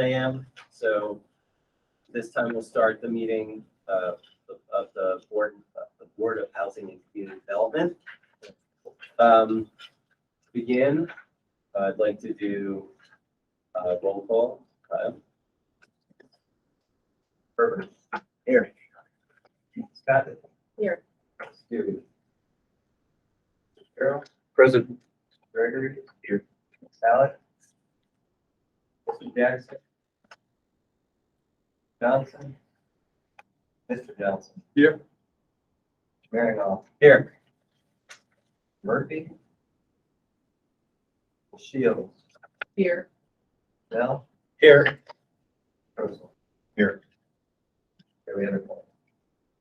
a.m. So this time we'll start the meeting of the Board of Housing and Community Development. To begin, I'd like to do roll call. Herbert. Here. Scott. Here. Stewie. Carol. Present. Gregory. Here. Salad. Mr. Jackson. Johnson. Mr. Johnson. Here. Marigold. Here. Murphy. Shields. Here. Bell. Here. Russell. Here. Here we have it.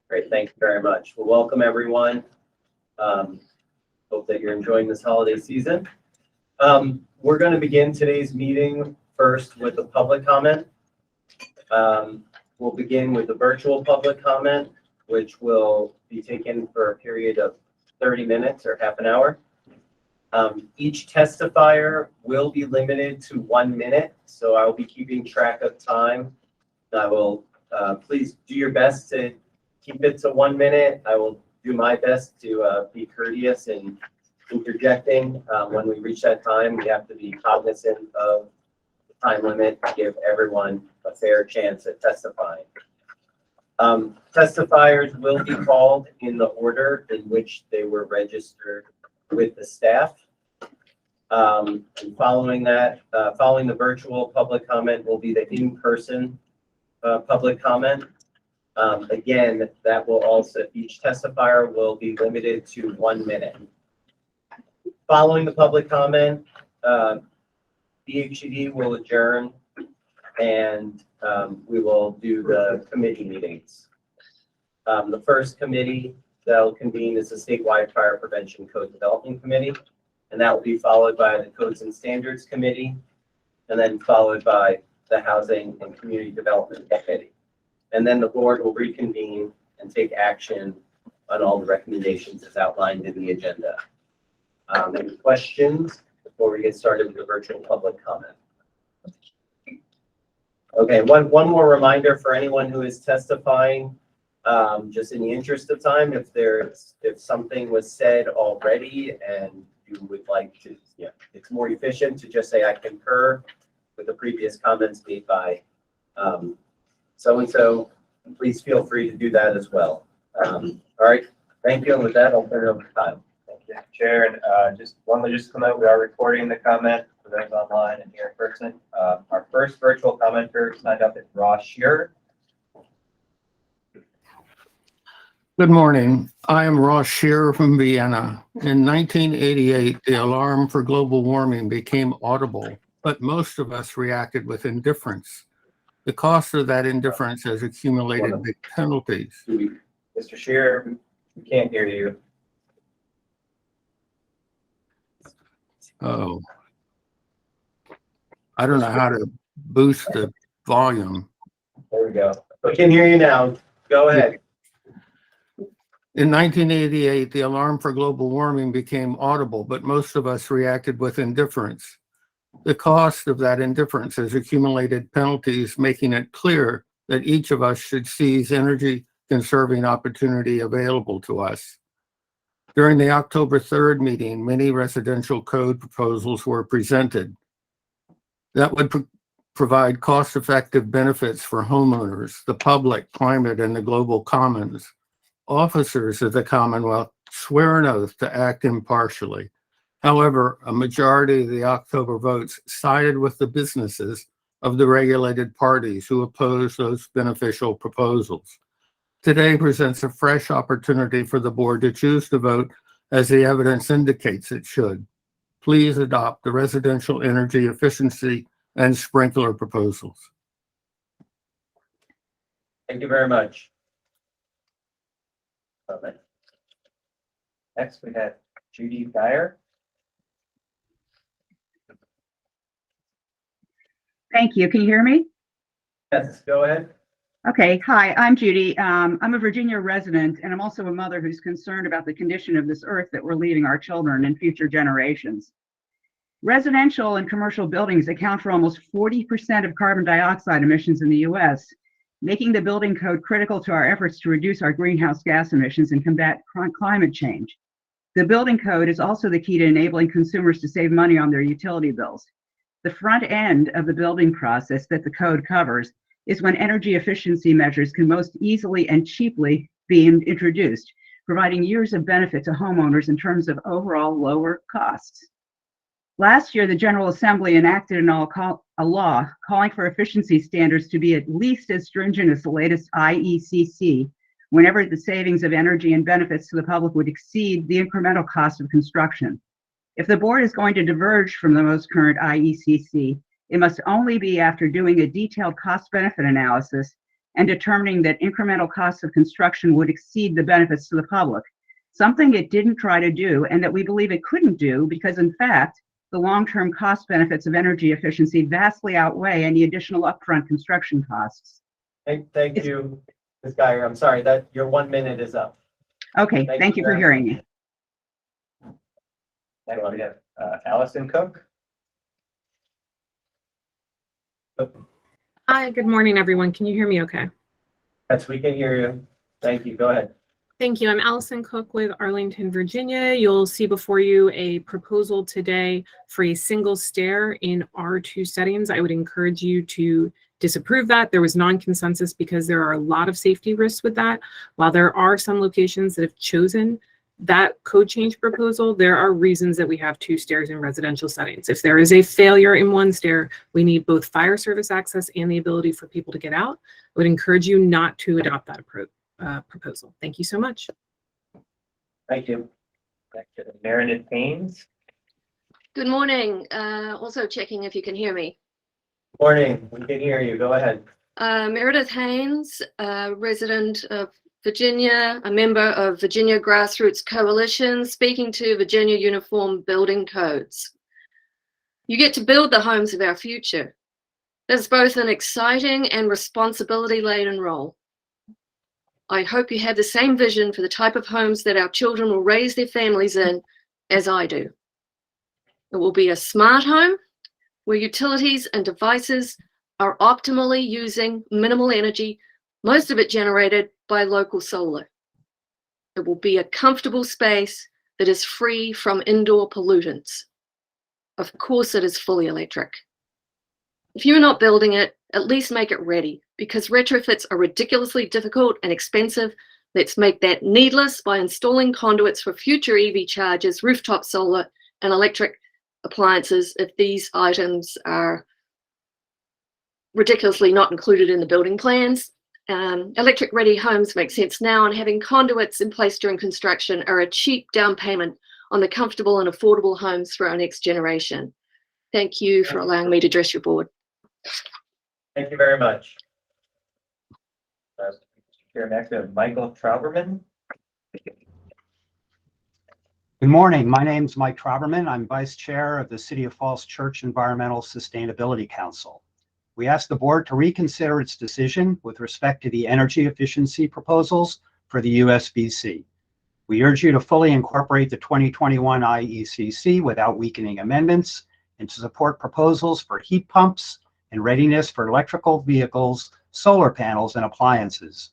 Great, thank you very much. Well, welcome everyone. Hope that you're enjoying this holiday season. We're going to begin today's meeting first with a public comment. We'll begin with the virtual public comment, which will be taken for a period of 30 minutes or half an hour. Each testifier will be limited to 1 minute, so I will be keeping track of time. I will please do your best to keep it to 1 minute. I will do my best to be courteous in interjecting. When we reach that time, we have to be cognizant of the time limit to give everyone a fair chance at testifying. Testifiers will be called in the order in which they were registered with the staff. And following that, following the virtual public comment will be the in-person public comment. Again, that will also, each testifier will be limited to 1 minute. Following the public comment, BHCD will adjourn and we will do the committee meetings. The first committee that will convene is the Statewide Fire Prevention Code Development Committee, and that will be followed by the Codes and Standards Committee, and then followed by the Housing and Community Development Committee. And then the board will reconvene and take action on all the recommendations as outlined in the agenda. Any questions before we get started with the virtual public comment? Okay, one more reminder for anyone who is testifying, just in the interest of time, if something was said already and you would like to, it's more efficient to just say I concur with the previous comments made by so-and-so, please feel free to do that as well. All right, thank you. And with that, I'll turn it over to Kyle. Thank you, Chair. And just one logistical note, we are recording the comment for those online and here in person. Our first virtual commenter signed up is Ross Shearer. Good morning. I am Ross Shearer from Vienna. In 1988, the alarm for global warming became audible, but most of us reacted with indifference. The cost of that indifference has accumulated big penalties. Mr. Shearer, we can't hear you. Oh. I don't know how to boost the volume. There we go. We can hear you now. Go ahead. In 1988, the alarm for global warming became audible, but most of us reacted with indifference. The cost of that indifference has accumulated penalties, making it clear that each of us should seize energy conserving opportunity available to us. During the October 3rd meeting, many residential code proposals were presented that would provide cost-effective benefits for homeowners, the public, climate, and the global commons. Officers of the Commonwealth swear an oath to act impartially. However, a majority of the October votes sided with the businesses of the regulated parties who opposed those beneficial proposals. Today presents a fresh opportunity for the board to choose to vote as the evidence indicates it should. Please adopt the residential energy efficiency and sprinkler proposals. Thank you very much. Next, we have Judy Dyer. Thank you. Can you hear me? Yes, go ahead. Okay. Hi, I'm Judy. I'm a Virginia resident, and I'm also a mother who's concerned about the condition of this earth that we're leaving our children and future generations. Residential and commercial buildings account for almost 40% of carbon dioxide emissions in the US, making the building code critical to our efforts to reduce our greenhouse gas emissions and combat climate change. The building code is also the key to enabling consumers to save money on their utility bills. The front end of the building process that the code covers is when energy efficiency measures can most easily and cheaply be introduced, providing years of benefit to homeowners in terms of overall lower costs. Last year, the General Assembly enacted a law calling for efficiency standards to be at least as stringent as the latest IECC whenever the savings of energy and benefits to the public would exceed the incremental cost of construction. If the board is going to diverge from the most current IECC, it must only be after doing a detailed cost-benefit analysis and determining that incremental costs of construction would exceed the benefits to the public, something it didn't try to do and that we believe it couldn't do because, in fact, the long-term cost benefits of energy efficiency vastly outweigh any additional upfront construction costs. Thank you, Ms. Geyer. I'm sorry that your 1 minute is up. Okay, thank you for hearing me. Next we have Allison Cook. Hi, good morning, everyone. Can you hear me okay? Yes, we can hear you. Thank you. Go ahead. Thank you. I'm Allison Cook with Arlington, Virginia. You'll see before you a proposal today for a single stair in R2 settings. I would encourage you to disapprove that. There was non-consensus because there are a lot of safety risks with that. While there are some locations that have chosen that code change proposal, there are reasons that we have 2 stairs in residential settings. If there is a failure in 1 stair, we need both fire service access and the ability for people to get out. I would encourage you not to adopt that proposal. Thank you so much. Thank you. Next to Meredith Haynes. Good morning. Also checking if you can hear me. Morning. We can hear you. Go ahead. Meredith Haynes, resident of Virginia, a member of Virginia Grassroots Coalition, speaking to Virginia Uniform Building Codes. You get to build the homes of our future. There's both an exciting and responsibility-laden role. I hope you have the same vision for the type of homes that our children will raise their families in as I do. It will be a smart home where utilities and devices are optimally using minimal energy, most of it generated by local solar. It will be a comfortable space that is free from indoor pollutants. Of course, it is fully electric. If you're not building it, at least make it ready, because retrofits are ridiculously difficult and expensive. Let's make that needless by installing conduits for future EV chargers, rooftop solar, and electric appliances if these items are ridiculously not included in the building plans. Electric ready homes make sense now, and having conduits in place during construction are a cheap down payment on the comfortable and affordable homes for our next generation. Thank you for allowing me to address your board. Thank you very much. Here next we have Michael Trauberman. Good morning. My name is Mike Trauberman. I'm Vice Chair of the City of Falls Church Environmental Sustainability Council. We ask the board to reconsider its decision with respect to the energy efficiency proposals for the USBC. We urge you to fully incorporate the 2021 IECC without weakening amendments and to support proposals for heat pumps and readiness for electrical vehicles, solar panels, and appliances.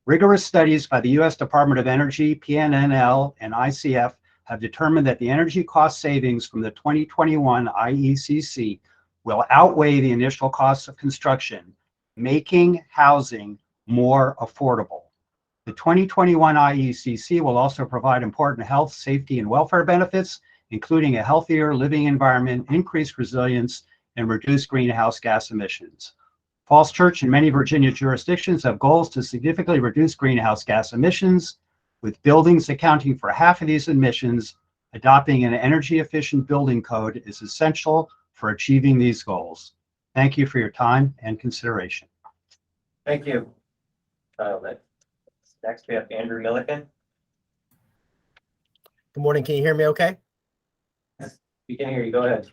Rigorous studies by the U.S. Department of Energy, PNNL, and ICF have determined that the energy cost savings from the 2021 IECC will outweigh the initial costs of construction, making housing more affordable. The 2021 IECC will also provide important health, safety, and welfare benefits, including a healthier living environment, increased resilience, and reduced greenhouse gas emissions. Falls Church and many Virginia jurisdictions have goals to significantly reduce greenhouse gas emissions, with buildings accounting for half of these emissions. Adopting an energy-efficient building code is essential for achieving these goals. Thank you for your time and consideration. Thank you. Next we have Andrew Milliken. Good morning. Can you hear me okay? We can hear you. Go ahead.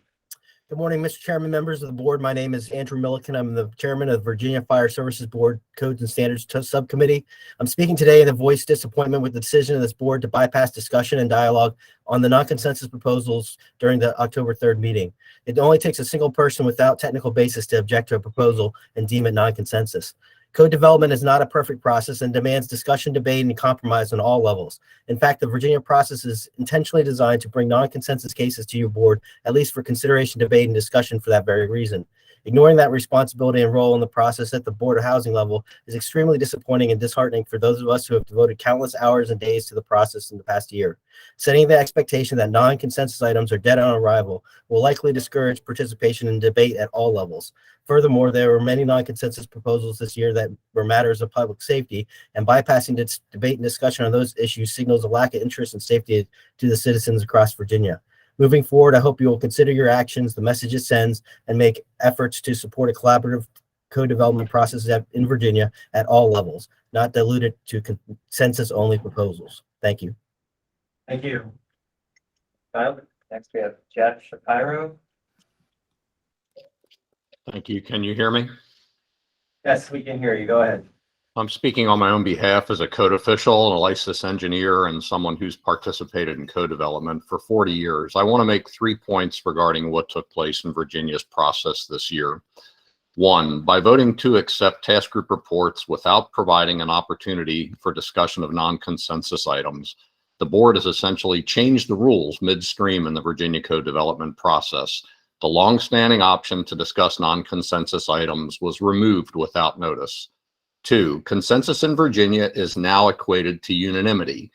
Good morning, Mr. Chairman, members of the board. My name is Andrew Milliken. I'm the chairman of Virginia Fire Services Board Codes and Standards Subcommittee. I'm speaking today to voice disappointment with the decision of this board to bypass discussion and dialogue on the non-consensus proposals during the October 3rd meeting. It only takes a single person without technical basis to object to a proposal and deem it non-consensus. Code development is not a perfect process and demands discussion, debate, and compromise on all levels. In fact, the Virginia process is intentionally designed to bring non-consensus cases to your board, at least for consideration, debate, and discussion for that very reason. Ignoring that responsibility and role in the process at the Board of Housing level is extremely disappointing and disheartening for those of us who have devoted countless hours and days to the process in the past year. Setting the expectation that non-consensus items are dead on arrival will likely discourage participation in debate at all levels. Furthermore, there were many non-consensus proposals this year that were matters of public safety, and bypassing this debate and discussion on those issues signals a lack of interest and safety to the citizens across Virginia. Moving forward, I hope you will consider your actions, the message it sends, and make efforts to support a collaborative code development process in Virginia at all levels, not diluted to consensus-only proposals. Thank you. Thank you. Kyle, next we have Jeff Shapiro. Thank you. Can you hear me? Yes, we can hear you. Go ahead. I'm speaking on my own behalf as a code official, a licensed engineer, and someone who's participated in code development for 40 years. I want to make 3 points regarding what took place in Virginia's process this year. 1, by voting to accept task group reports without providing an opportunity for discussion of non-consensus items, the board has essentially changed the rules midstream in the Virginia code development process. The longstanding option to discuss non-consensus items was removed without notice. 2, consensus in Virginia is now equated to unanimity.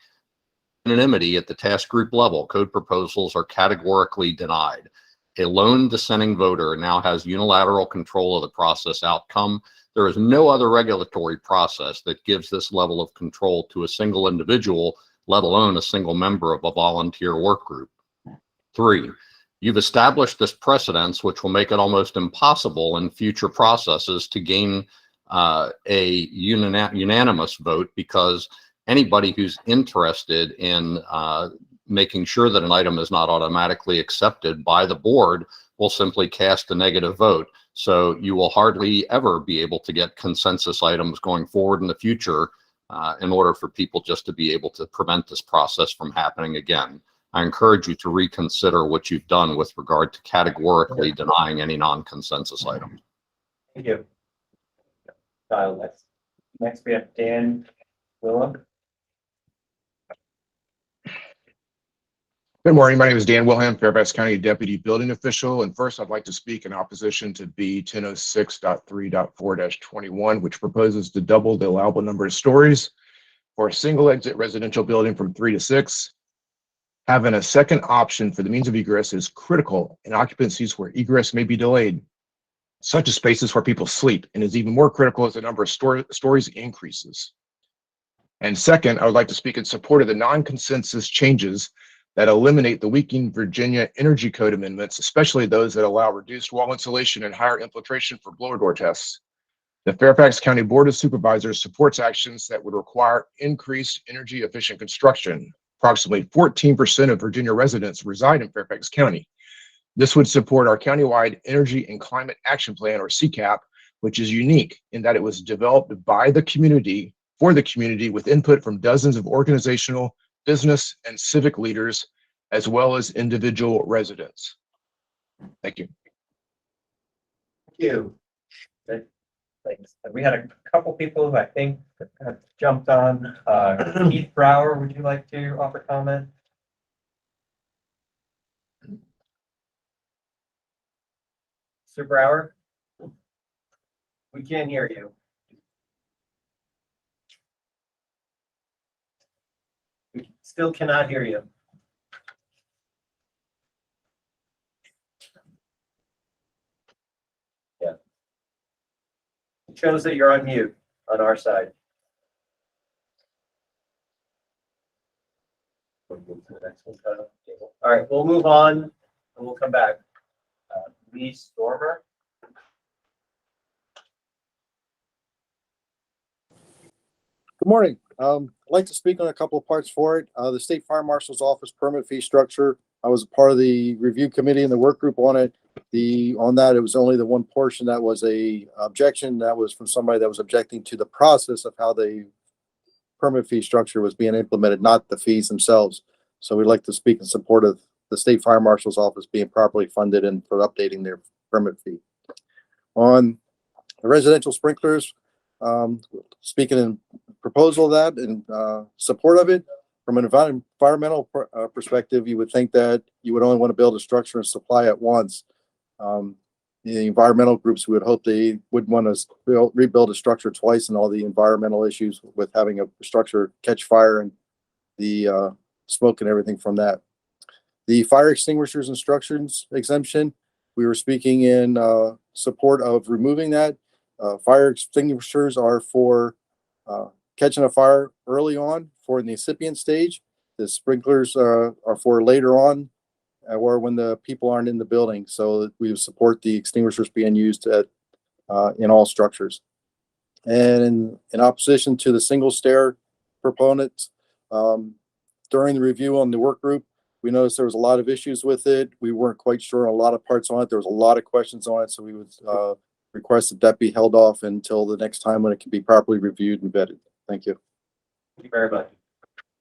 Unanimity at the task group level, code proposals are categorically denied. A lone dissenting voter now has unilateral control of the process outcome. There is no other regulatory process that gives this level of control to a single individual, let alone a single member of a volunteer work group. 3, you've established this precedence, which will make it almost impossible in future processes to gain a unanimous vote, because anybody who's interested in making sure that an item is not automatically accepted by the board will simply cast a negative vote. So you will hardly ever be able to get consensus items going forward in the future in order for people just to be able to prevent this process from happening again. I encourage you to reconsider what you've done with regard to categorically denying any non-consensus items. Thank you. Kyle, next we have Dan Willem. Good morning. My name is Dan Wilhelm, Fairfax County Deputy Building Official. And first, I'd like to speak in opposition to B 1006.3.4-21, which proposes to double the allowable number of stories for a single exit residential building from 3 to 6. Having a second option for the means of egress is critical in occupancies where egress may be delayed, such as spaces where people sleep, and is even more critical as the number of stories increases. And second, I would like to speak in support of the non-consensus changes that eliminate the weakening Virginia Energy Code amendments, especially those that allow reduced wall insulation and higher infiltration for blower door tests. The Fairfax County Board of Supervisors supports actions that would require increased energy efficient construction. Approximately 14% of Virginia residents reside in Fairfax County. This would support our countywide Energy and Climate Action Plan, or CCAP, which is unique in that it was developed by the community, for the community, with input from dozens of organizational, business, and civic leaders, as well as individual residents. Thank you. Thank you. Thanks. We had a couple people who I think have jumped on. Keith Brower, would you like to offer comment? Mr. Brower? We can't hear you. We still cannot hear you. Yeah. It shows that you're on mute on our side. We'll move to the next one, Kyle. All right, we'll move on and we'll come back. Lee Stormer. Good morning. I'd like to speak on a couple of parts for it. The State Fire Marshal's Office permit fee structure. I was a part of the review committee and the work group on it. On that, it was only the one portion that was a objection. That was from somebody that was objecting to the process of how the permit fee structure was being implemented, not the fees themselves. So we'd like to speak in support of the state fire marshal's office being properly funded and for updating their permit fee. On the residential sprinklers, speaking in proposal of that and support of it, from an environmental perspective, you would think that you would only want to build a structure and supply at once. The environmental groups would hope they would want to rebuild a structure twice, and all the environmental issues with having a structure catch fire and the smoke and everything from that. The fire extinguishers instructions exemption, we were speaking in support of removing that. Fire extinguishers are for catching a fire early on for the incipient stage. The sprinklers are for later on or when the people aren't in the building. So we support the extinguishers being used at in all structures. And in opposition to the single stair proponents, during the review on the work group, we noticed there was a lot of issues with it. We weren't quite sure on a lot of parts on it. There was a lot of questions on it. So we would request that that be held off until the next time when it can be properly reviewed and vetted. Thank you. Thank you very much.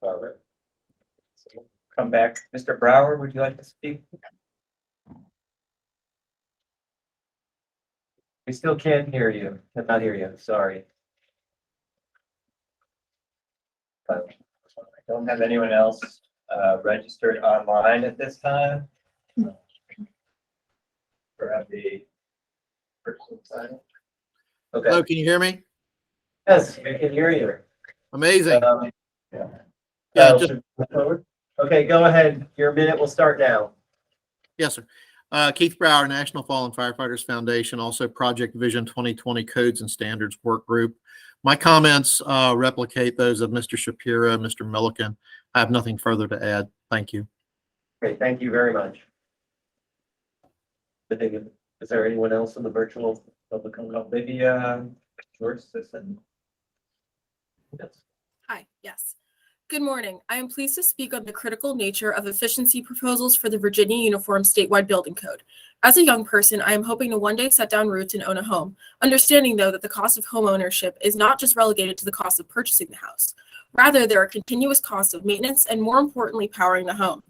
All right. So come back. Mr. Brower, would you like to speak? We still can't hear you. Cannot hear you. Sorry. I don't have anyone else registered online at this time. For the person side. Okay. Hello, can you hear me? Yes, we can hear you. Amazing. Yeah. Yeah, just, Okay, go ahead. Your minute will start now. yes, sir. Keith Brower, National Fallen Firefighters Foundation, also Project Vision 2020 Codes and Standards Work Group. My comments replicate those of Mr. Shapiro and Mr. Milliken. I have nothing further to add. Thank you. Great, thank you very much. Is there anyone else in the virtual public comment? Maybe George Sisson. Yes. Hi, yes. Good morning. I am pleased to speak on the critical nature of efficiency proposals for the Virginia Uniform Statewide Building Code. As a young person, I am hoping to one day set down roots and own a home, understanding though that the cost of home ownership is not just relegated to the cost of purchasing the house. Rather, there are continuous costs of maintenance and, more importantly, powering the home.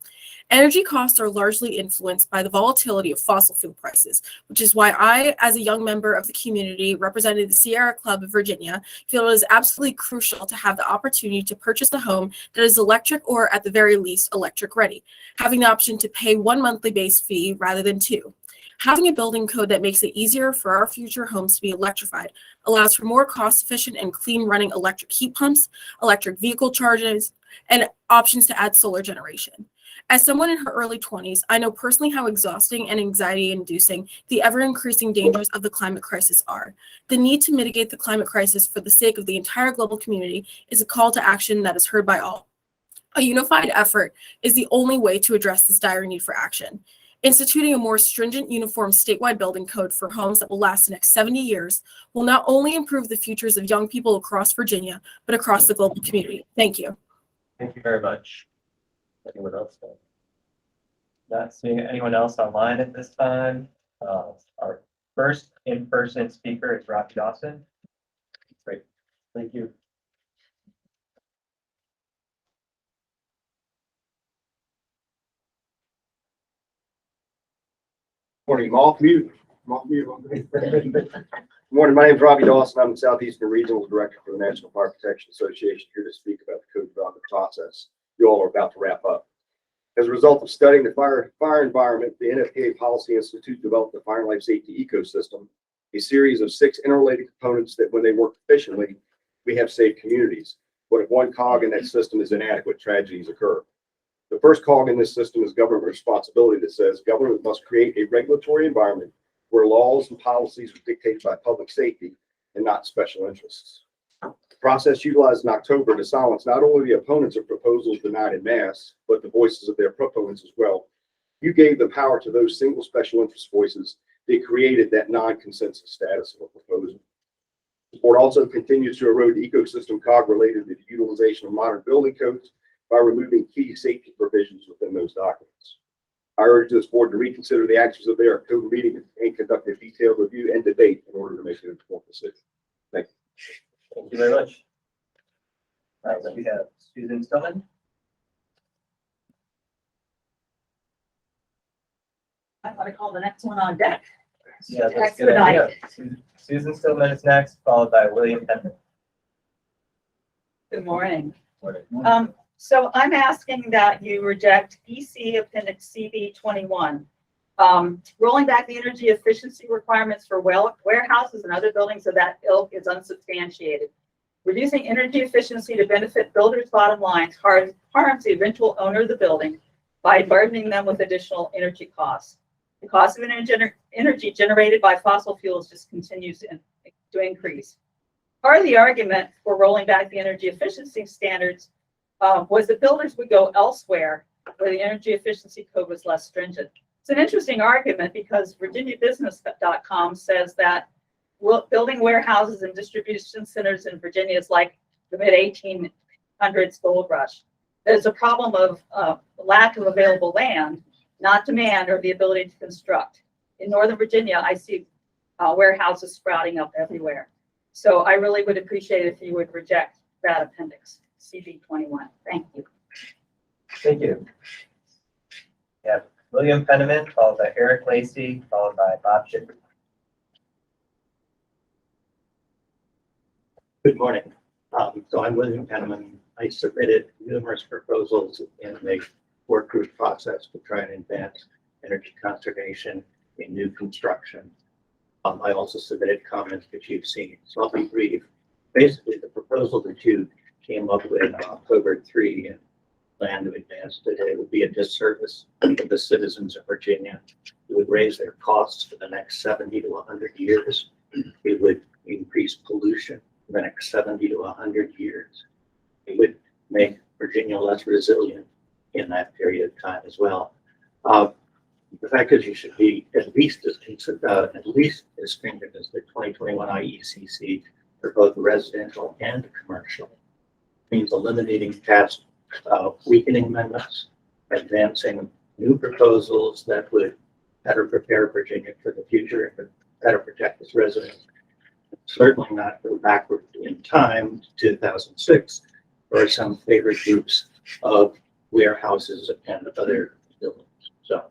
Energy costs are largely influenced by the volatility of fossil fuel prices, which is why I, as a young member of the community representing the Sierra Club of Virginia, feel it is absolutely crucial to have the opportunity to purchase a home that is electric or, at the very least, electric ready, having the option to pay one monthly base fee rather than two. Having a building code that makes it easier for our future homes to be electrified allows for more cost-efficient and clean-running electric heat pumps, electric vehicle charges, and options to add solar generation. As someone in her early 20s, I know personally how exhausting and anxiety-inducing the ever-increasing dangers of the climate crisis are. The need to mitigate the climate crisis for the sake of the entire global community is a call to action that is heard by all. A unified effort is the only way to address this dire need for action. Instituting a more stringent, uniform statewide building code for homes that will last the next 70 years will not only improve the futures of young people across Virginia, but across the global community. Thank you. Thank you very much. Anyone else? Not seeing anyone else online at this time. Our first in-person speaker is Robbie Dawson. Great, thank you. Morning, I'm off mute. Morning, my name is Robbie Dawson. I'm the Southeastern Regional Director for the National Fire Protection Association, here to speak about the code development process you all are about to wrap up. As a result of studying the fire environment, the NFPA Policy Institute developed the Fire and Life Safety Ecosystem, a series of 6 interrelated components that, when they work efficiently, we have safe communities. But if one cog in that system is inadequate, tragedies occur. The first cog in this system is government responsibility, that says government must create a regulatory environment where laws and policies are dictated by public safety and not special interests. The process utilized in October to silence not only the opponents of proposals denied en masse, but the voices of their proponents as well. You gave the power to those single special interest voices that created that non-consensus status of a proposal. The board also continues to erode the ecosystem cog related to the utilization of modern building codes by removing key safety provisions within those documents. I urge this board to reconsider the actions of their code meeting and conduct a detailed review and debate in order to make an informed decision. Thank you very much. All right, we have Susan Stillman. I want to call the next one on deck. Yeah, that's a good idea. Susan Stillman is next, followed by William Penman. Good morning. So I'm asking that you reject EC Appendix CB 21. Rolling back the energy efficiency requirements for warehouses and other buildings of that ilk is unsubstantiated. Reducing energy efficiency to benefit builders' bottom lines harms the eventual owner of the building by burdening them with additional energy costs. The cost of energy generated by fossil fuels just continues to increase. Part of the argument for rolling back the energy efficiency standards was that builders would go elsewhere where the energy efficiency code was less stringent. It's an interesting argument because VirginiaBusiness.com says that building warehouses and distribution centers in Virginia is like the mid-1800s gold rush. There's a problem of lack of available land, not demand or the ability to construct. In Northern Virginia, I see warehouses sprouting up everywhere. So I really would appreciate it if you would reject that appendix, CB 21. Thank you. Thank you. Yeah, William Penniman, followed by Eric Lacy, followed by Bob Schiffer. Good morning. So I'm William Penniman. I submitted numerous proposals in the work group process to try and advance energy conservation in new construction. I also submitted comments that you've seen, so I'll be brief. Basically, the proposal that you came up with on October 3 and plan to advance today would be a disservice to the citizens of Virginia. It would raise their costs for the next 70 to 100 years. It would increase pollution for the next 70 to 100 years. It would make Virginia less resilient in that period of time as well. The fact is you should be at least as stringent as the 2021 IECC for both residential and commercial. It means eliminating past weakening amendments, advancing new proposals that would better prepare Virginia for the future and better protect its residents. Certainly not go backward in time to 2006 or some favorite groups of warehouses and other buildings. So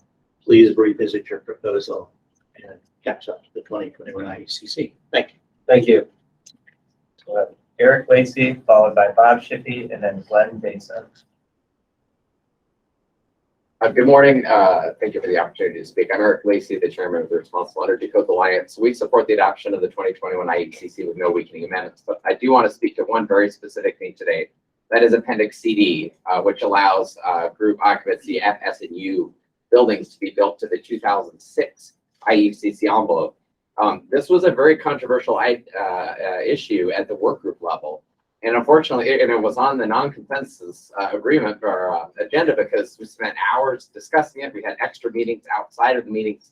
please revisit your proposal and catch up to the 2021 IECC. Thank you. Thank you. Eric Lacy, followed by Bob Shippey, and then Glenn Basin. Good morning. Thank you for the opportunity to speak. I'm Eric Lacy, the chairman of the Responsible Energy Codes Alliance. We support the adoption of the 2021 IECC with no weakening amendments, but I do want to speak to one very specific thing today. That is Appendix CD, which allows group occupancy F, S, and U buildings to be built to the 2006 IECC envelope. This was a very controversial issue at the work group level. And unfortunately, it was on the non-consensus agreement or agenda because we spent hours discussing it. We had extra meetings outside of the meetings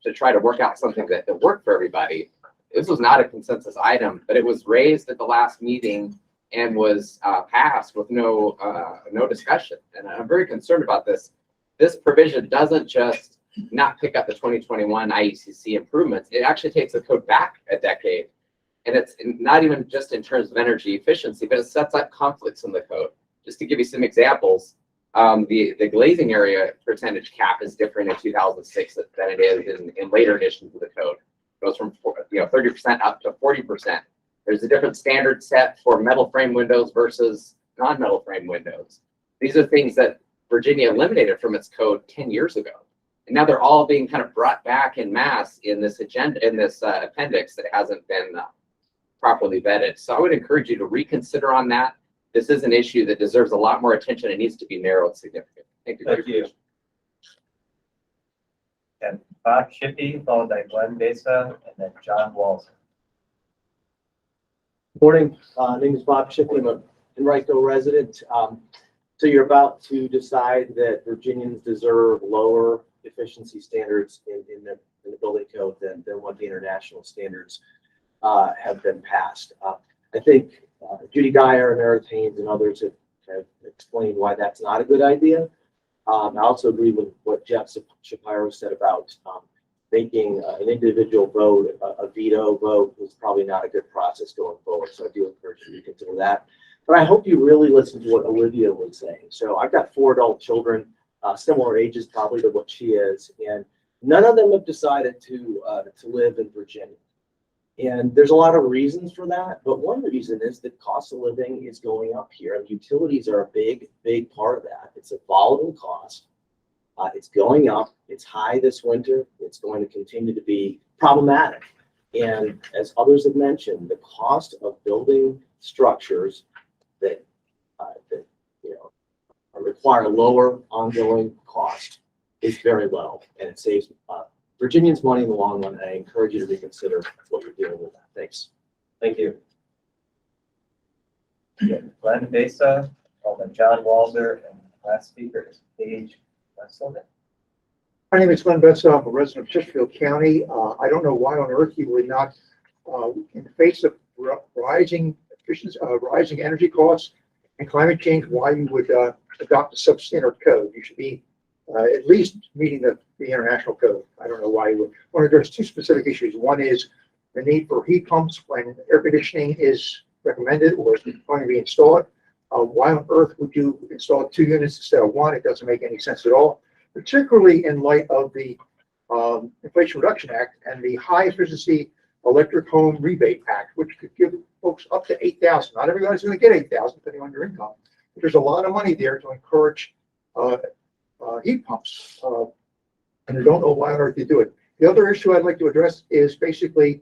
to try to work out something that worked for everybody. This was not a consensus item, but it was raised at the last meeting and was passed with no discussion. And I'm very concerned about this. This provision doesn't just not pick up the 2021 IECC improvements. It actually takes the code back a decade. And it's not even just in terms of energy efficiency, but it sets up conflicts in the code. Just to give you some examples, the glazing area percentage cap is different in 2006 than it is in later editions of the code. It goes from 30% up to 40%. There's a different standard set for metal frame windows versus non-metal frame windows. These are things that Virginia eliminated from its code 10 years ago. And now they're all being kind of brought back in mass in this agenda, in this appendix that hasn't been properly vetted. So I would encourage you to reconsider on that. This is an issue that deserves a lot more attention. It needs to be narrowed significantly. Thank you. Thank you. And Bob Shippey, followed by Glenn Besa, and then John Walls. Morning. Name is Bob Shippey. I'm a Henrico resident. So you're about to decide that Virginians deserve lower efficiency standards in the building code than what the international standards have been passed. I think Judy Geyer and Meredith Haynes and others have explained why that's not a good idea. I also agree with what Jeff Shapiro said about making an individual vote, a veto vote was probably not a good process going forward. So I do encourage you to consider that. But I hope you really listen to what Olivia was saying. So I've got 4 adult children, similar ages probably to what she is, and none of them have decided to live in Virginia. And there's a lot of reasons for that, but one reason is the cost of living is going up here, and utilities are a big part of that. It's a volatile cost. It's going up. It's high this winter. It's going to continue to be problematic. And as others have mentioned, the cost of building structures that require lower ongoing cost is very low, and it saves Virginians money in the long run. And I encourage you to reconsider what you're doing with that. Thanks. Thank you. Glenn Besa, Alderman John Walzer, and last speaker is Paige Wesselman. My name is Glenn Bessa. I'm a resident of Chesterfield County. I don't know why on earth you would not, in the face of rising energy costs and climate change, why you would adopt a substandard code. You should be at least meeting the international code. I don't know why you would. I want to address 2 specific issues. One is the need for heat pumps when air conditioning is recommended or going to be installed. Why on earth would you install 2 units instead of 1? It doesn't make any sense at all, particularly in light of the Inflation Reduction Act and the High Efficiency Electric Home Rebate Act, which could give folks up to $8,000. Not everybody's going to get $8,000 depending on your income, but there's a lot of money there to encourage heat pumps, and I don't know why on earth you do it. The other issue I'd like to address is basically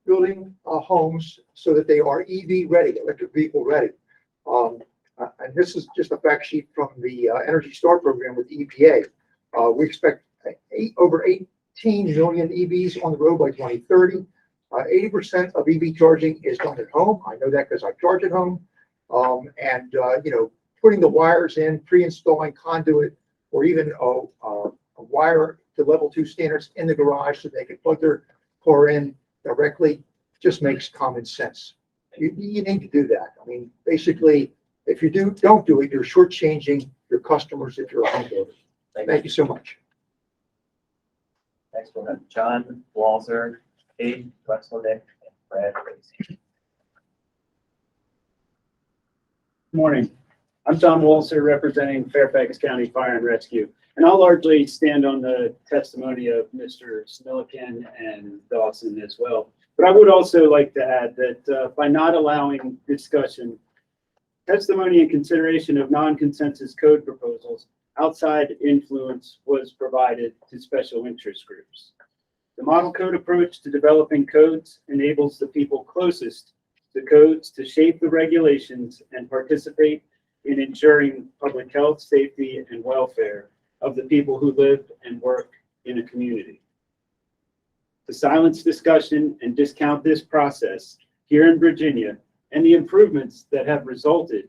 building homes so that they are EV ready, electric vehicle ready. And this is just a fact sheet from the Energy Star program with the EPA. We expect over 18 million EVs on the road by 2030. 80% of EV charging is done at home. I know that because I charge at home. Putting the wires in, pre-installing conduit, or even a wire to level 2 standards in the garage so they can plug their car in directly just makes common sense. You need to do that. I mean, basically, if you don't do it, you're shortchanging your customers if you're a home builder. Thank you so much. Next one, John Walzer, Paige Wesselman, and Brad Tracy. Morning. I'm Tom Walser, representing Fairfax County Fire and Rescue, and I'll largely stand on the testimony of Mr. Smillican and Dawson as well. But I would also like to add that by not allowing discussion, testimony and consideration of non-consensus code proposals, outside influence was provided to special interest groups. The model code approach to developing codes enables the people closest to codes to shape the regulations and participate in ensuring public health, safety, and welfare of the people who live and work in a community. To silence discussion and discount this process here in Virginia and the improvements that have resulted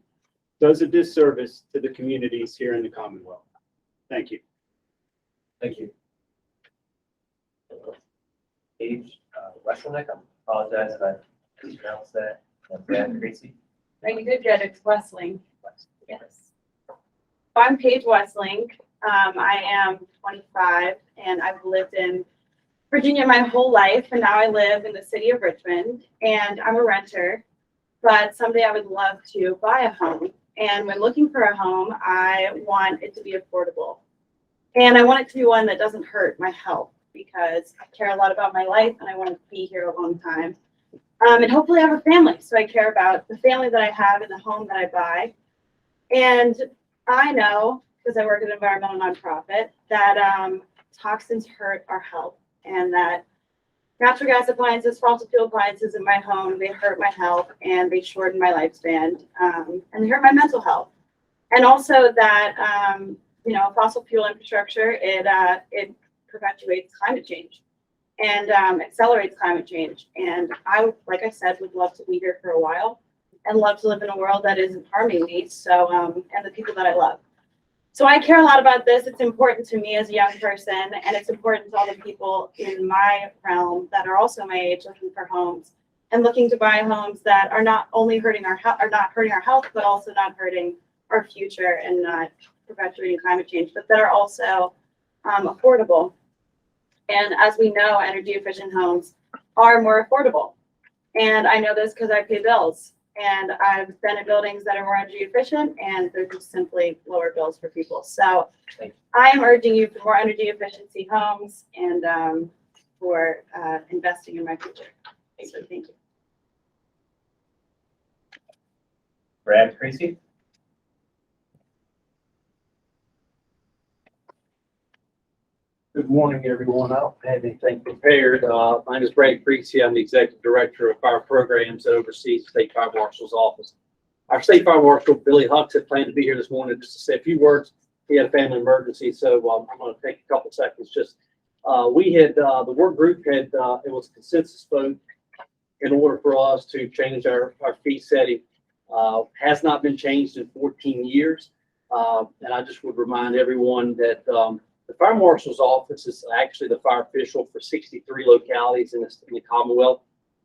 does a disservice to the communities here in the Commonwealth. Thank you. Thank you. Paige Wesselman, I apologize if I mispronounced that. And Brad Tracy. You did get it, Westling. Yes. I'm Paige Westling. I am 25 and I've lived in Virginia my whole life, and now I live in the city of Richmond, and I'm a renter, but someday I would love to buy a home. And when looking for a home, I want it to be affordable. And I want it to be one that doesn't hurt my health, because I care a lot about my life and I want to be here a long time. And hopefully I have a family. So I care about the family that I have and the home that I buy. And I know, because I work at an environmental nonprofit, that toxins hurt our health, and that natural gas appliances, fossil fuel appliances in my home, they hurt my health and they shorten my lifespan, and they hurt my mental health. And also that, fossil fuel infrastructure, it perpetuates climate change and accelerates climate change. And I, like I said, would love to be here for a while and love to live in a world that isn't harming me, so, and the people that I love. So I care a lot about this. It's important to me as a young person, and it's important to all the people in my realm that are also my age, looking for homes and looking to buy homes that are not only hurting our health, but also not hurting our future and not perpetuating climate change, but that are also affordable. And as we know, energy efficient homes are more affordable. And I know this because I pay bills. And I've been in buildings that are more energy efficient, and they're just simply lower bills for people. So I am urging you for more energy efficiency homes and for investing in my future. Thank you. Brad Creasy? Good morning, everyone. I don't have anything prepared. My name is Brad Creasy. I'm the Executive Director of Fire Programs that oversees the State Fire Marshal's office. Our State Fire Marshal, Billy Hucks, had planned to be here this morning just to say a few words. He had a family emergency, so I'm going to take a couple seconds. We had, the work group had, it was a consensus vote in order for us to change our fee setting. Has not been changed in 14 years. And I just would remind everyone that the Fire Marshal's office is actually the fire official for 63 localities in the Commonwealth.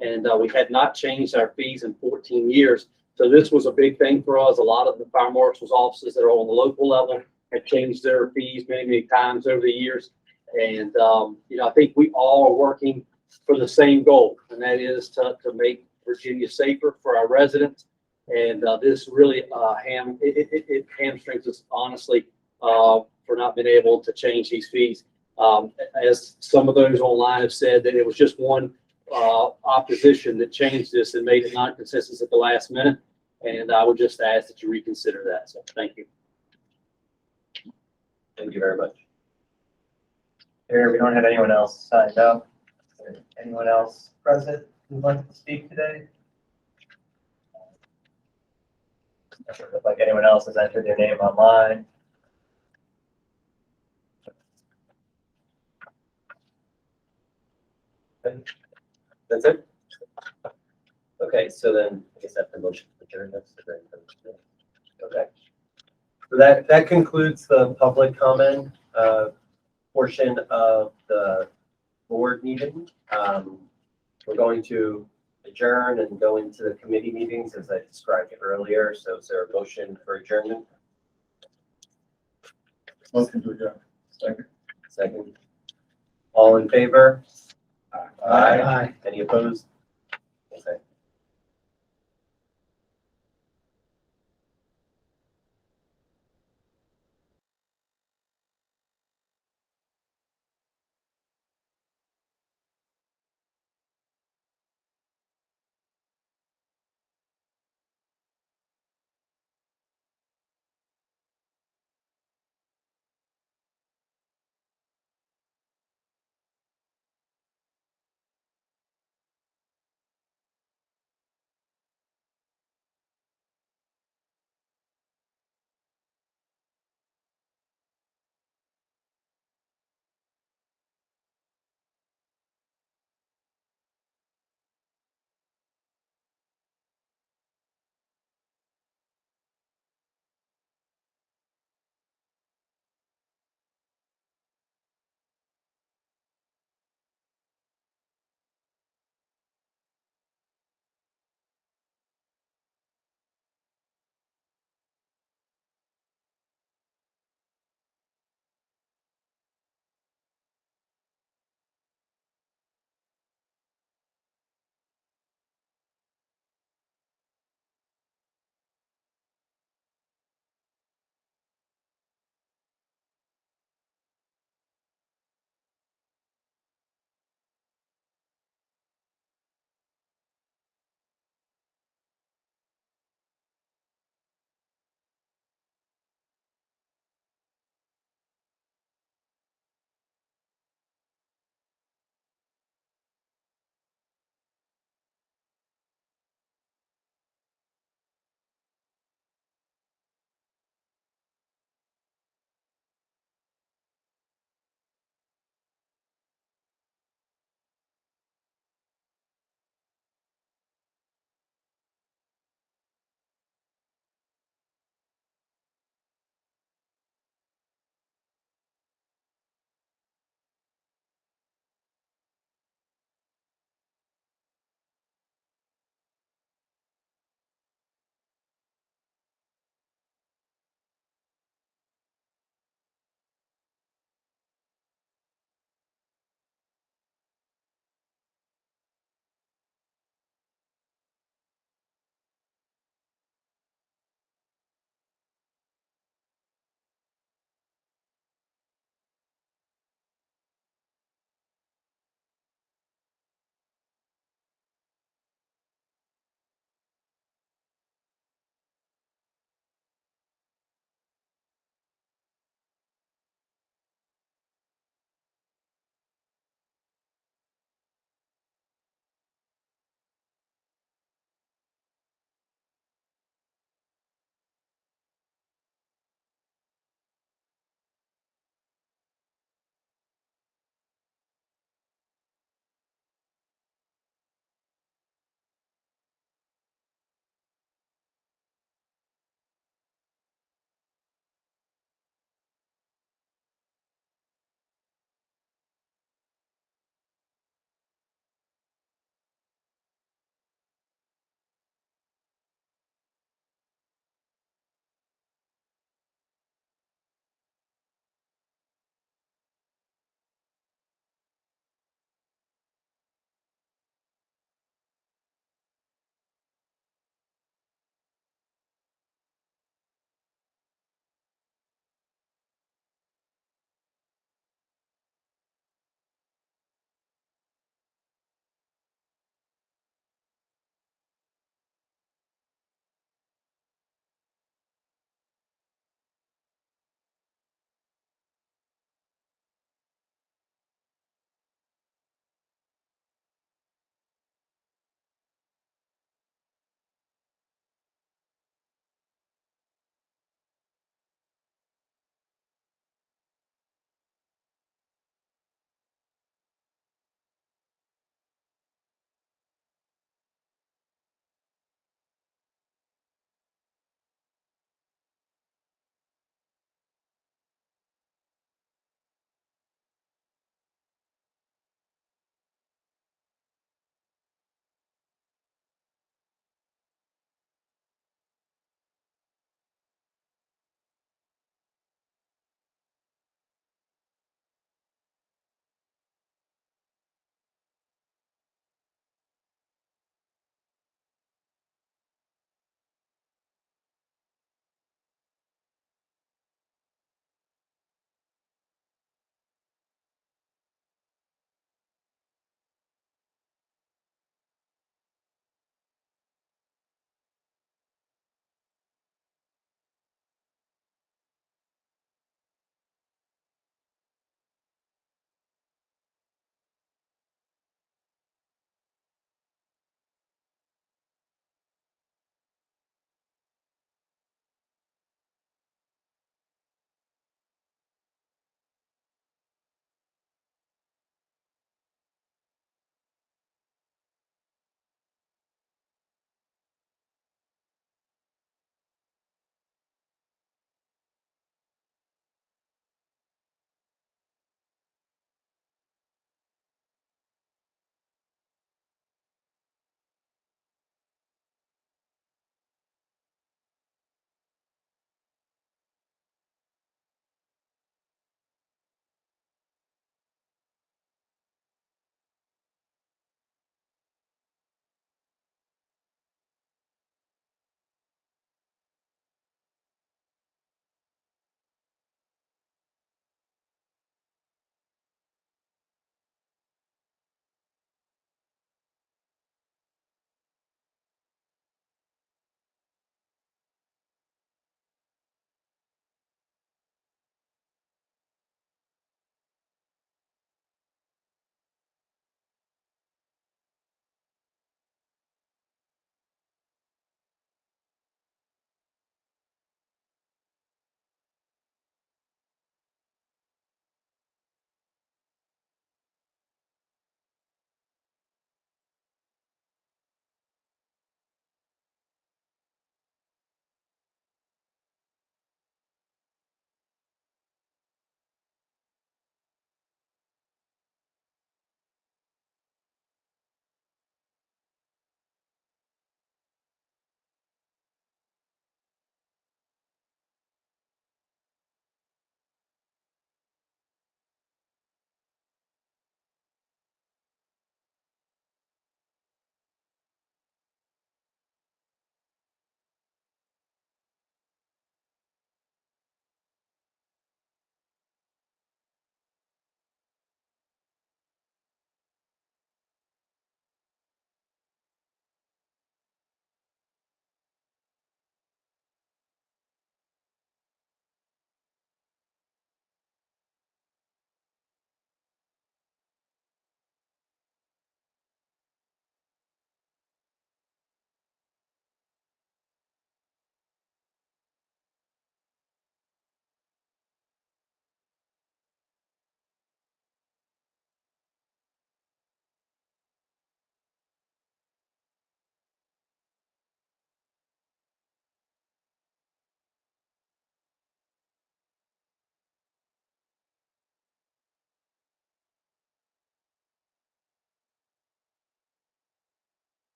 And we had not changed our fees in 14 years. So this was a big thing for us. A lot of the Fire Marshal's offices that are on the local level have changed their fees many, many times over the years. And, I think we all are working for the same goal, and that is to make Virginia safer for our residents. And this really it hamstrings us, honestly, for not being able to change these fees. As some of those online have said, that it was just one opposition that changed this and made it non-consensus at the last minute. And I would just ask that you reconsider that. So thank you. Thank you very much. Here, we don't have anyone else signed up. Anyone else present who'd like to speak today? Doesn't look like anyone else has entered their name online. That's it? Okay, so then I guess that's the motion to adjourn. Okay. So that concludes the public comment portion of the board meeting. We're going to adjourn and go into the committee meetings as I described earlier. So is there a motion for adjournment? Motion to adjourn. Second. Second. All in favor? Aye. Any opposed?